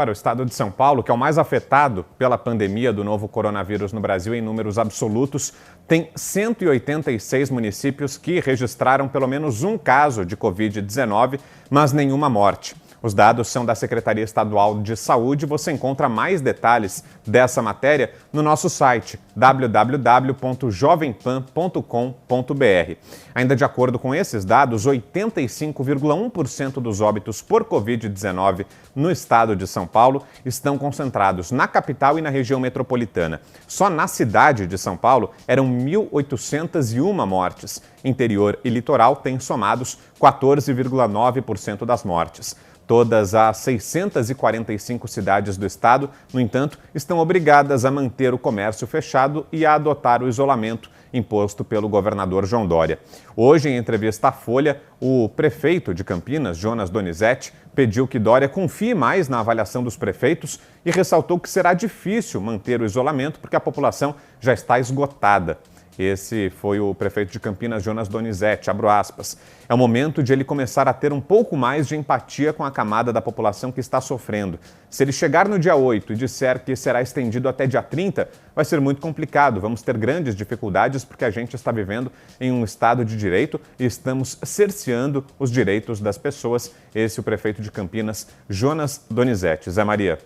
Para o estado de São Paulo, que é o mais afetado pela pandemia do novo coronavírus no Brasil em números absolutos, tem 186 municípios que registraram pelo menos um caso de Covid-19, mas nenhuma morte. Os dados são da Secretaria Estadual de Saúde. Você encontra mais detalhes dessa matéria no nosso site www.jovempan.com.br. Ainda de acordo com esses dados, 85,1% dos óbitos por Covid-19 no estado de São Paulo estão concentrados na capital e na região metropolitana. Só na cidade de São Paulo eram 1.801 mortes. Interior e litoral têm somados 14,9% das mortes. Todas as 645 cidades do estado, no entanto, estão obrigadas a manter o comércio fechado e a adotar o isolamento imposto pelo governador João Dória. Hoje, em entrevista à Folha, o prefeito de Campinas, Jonas Donizete, pediu que Dória confie mais na avaliação dos prefeitos e ressaltou que será difícil manter o isolamento porque a população já está esgotada. Esse foi o prefeito de Campinas, Jonas Donizete, abro aspas. É o momento de ele começar a ter um pouco mais de empatia com a camada da população que está sofrendo. Se ele chegar no dia 8 e disser que será estendido até dia 30, vai ser muito complicado. Vamos ter grandes dificuldades porque a gente está vivendo em um estado de direito e estamos cerceando os direitos das pessoas. Esse é o prefeito de Campinas, Jonas Donizete. Zé Maria.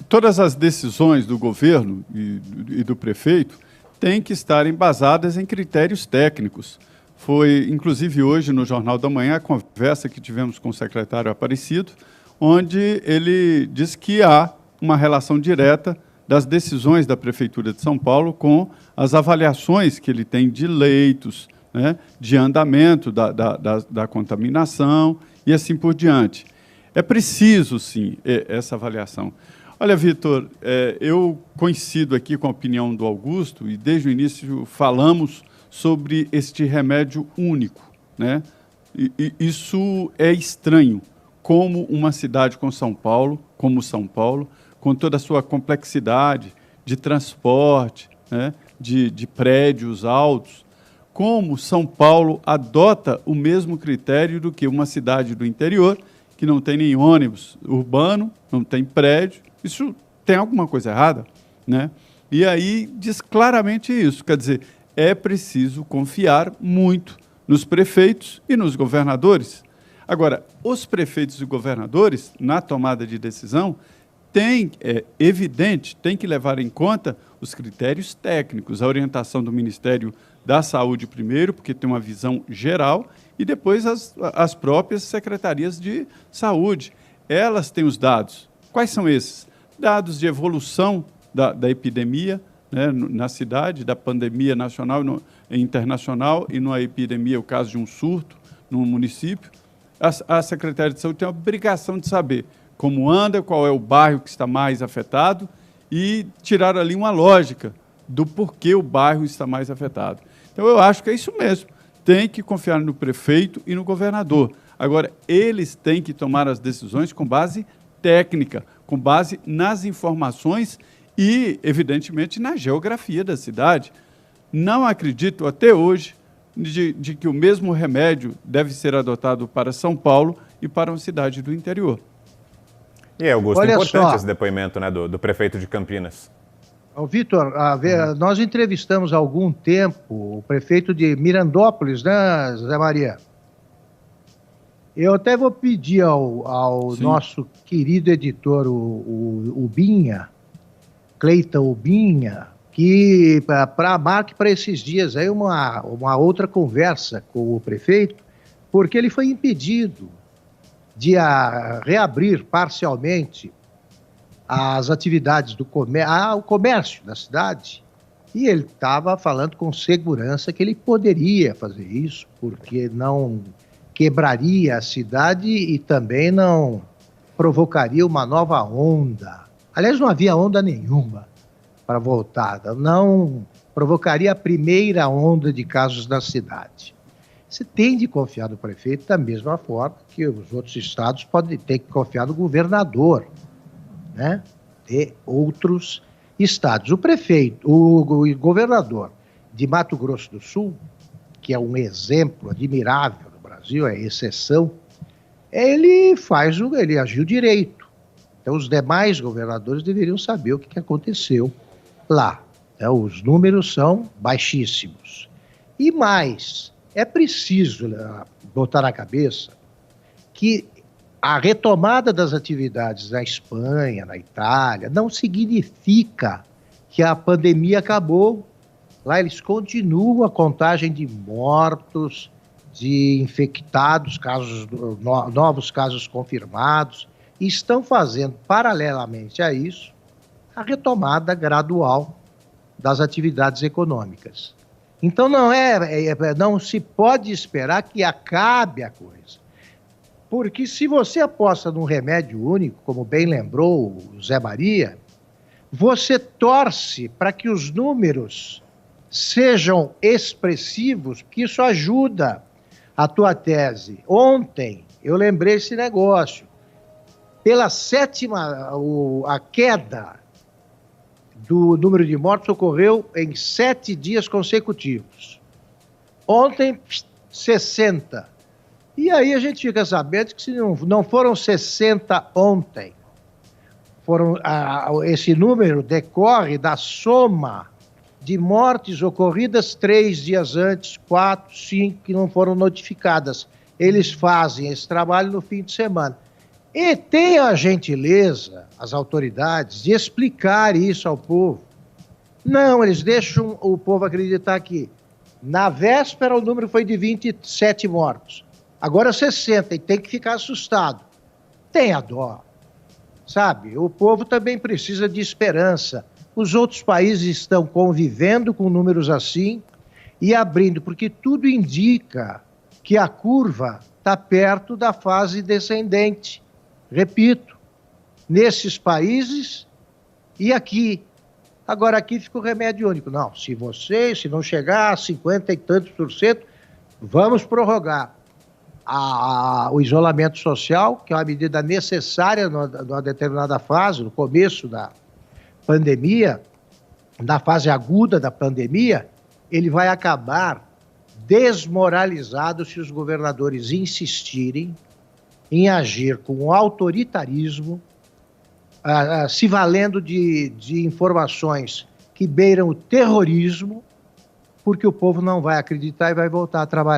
Todas as decisões do governo e do prefeito têm que estar embasadas em critérios técnicos. Foi, inclusive, hoje, no Jornal da Manhã, a conversa que tivemos com o secretário Aparecido, onde ele diz que há uma relação direta das decisões da Prefeitura de São Paulo com as avaliações que ele tem de leitos, né, de andamento da contaminação e assim por diante. É preciso, sim, essa avaliação. Olha, Vitor, eu coincido aqui com a opinião do Augusto e, desde o início, falamos sobre este remédio único, né? E isso é estranho, como uma cidade como São Paulo, com toda a sua complexidade de transporte, né? de prédios altos, como São Paulo adota o mesmo critério do que uma cidade do interior, que não tem nem ônibus urbano, não tem prédio. Isso tem alguma coisa errada, né? E aí diz claramente isso, quer dizer, é preciso confiar muito nos prefeitos e nos governadores. Agora, os prefeitos e governadores, na tomada de decisão, têm que levar em conta os critérios técnicos, a orientação do Ministério da Saúde primeiro, porque tem uma visão geral, e depois as próprias secretarias de saúde. Elas têm os dados. Quais são esses? Dados de evolução da epidemia, né, na cidade, da pandemia nacional e internacional, e numa epidemia, o caso de um surto no município. A Secretaria de Saúde tem a obrigação de saber como anda, qual é o bairro que está mais afetado e tirar ali uma lógica do porquê o bairro está mais afetado. Então, eu acho que é isso mesmo. Tem que confiar no prefeito e no governador. Agora, eles têm que tomar as decisões com base técnica, com base nas informações e, evidentemente, na geografia da cidade. Não acredito, até hoje, de que o mesmo remédio deve ser adotado para São Paulo e para uma cidade do interior. E, Augusto, importante esse depoimento, né, do prefeito de Campinas. Vitor, nós entrevistamos há algum tempo o prefeito de Mirandópolis, né, Zé Maria? Eu até vou pedir ao nosso querido editor, o Binha, Cleiton Binha, que marque para esses dias aí uma outra conversa com o prefeito, porque ele foi impedido de reabrir parcialmente as atividades do o comércio da cidade, e ele estava falando com segurança que ele poderia fazer isso, porque não quebraria a cidade e também não provocaria uma nova onda. Aliás, não havia onda nenhuma para voltar, não provocaria a primeira onda de casos na cidade. Você tem de confiar no prefeito da mesma forma que os outros estados podem ter que confiar no governador, né, de outros estados. O governador de Mato Grosso do Sul, que é um exemplo admirável no Brasil, Brasil é exceção, ele agiu direito. Então, os demais governadores deveriam saber o que aconteceu lá. Então, os números são baixíssimos. E mais, é preciso botar na cabeça que a retomada das atividades na Espanha, na Itália, não significa que a pandemia acabou. Lá eles continuam a contagem de mortos, de infectados, novos casos confirmados, e estão fazendo, paralelamente a isso, a retomada gradual das atividades econômicas. Então não se pode esperar que acabe a coisa. Porque se você aposta num remédio único, como bem lembrou o Zé Maria, você torce para que os números sejam expressivos, porque isso ajuda a tua tese. Ontem eu lembrei esse negócio. Pela a queda do número de mortos ocorreu em 7 dias consecutivos. Ontem, 60. E aí a gente fica sabendo que se não foram 60 ontem, esse número decorre da soma de mortes ocorridas 3 dias antes, 4, 5, que não foram notificadas. Eles fazem esse trabalho no fim de semana. E tem a gentileza, as autoridades, de explicar isso ao povo. Não, eles deixam o povo acreditar que na véspera o número foi de 27 mortos. Agora 60, e tem que ficar assustado. Tenha dó, sabe? O povo também precisa de esperança. Os outros países estão convivendo com números assim e abrindo, porque tudo indica que a curva está perto da fase descendente. Repito, nesses países e aqui. Agora aqui fica o remédio único. Não, se não chegar a 50 e tantos %, vamos prorrogar o isolamento social, que é uma medida necessária numa determinada fase, no começo da pandemia, na fase aguda da pandemia. Ele vai acabar desmoralizado se os governadores insistirem em agir com autoritarismo, se valendo de informações que beiram o terrorismo, porque o povo não vai acreditar e vai voltar a trabalhar.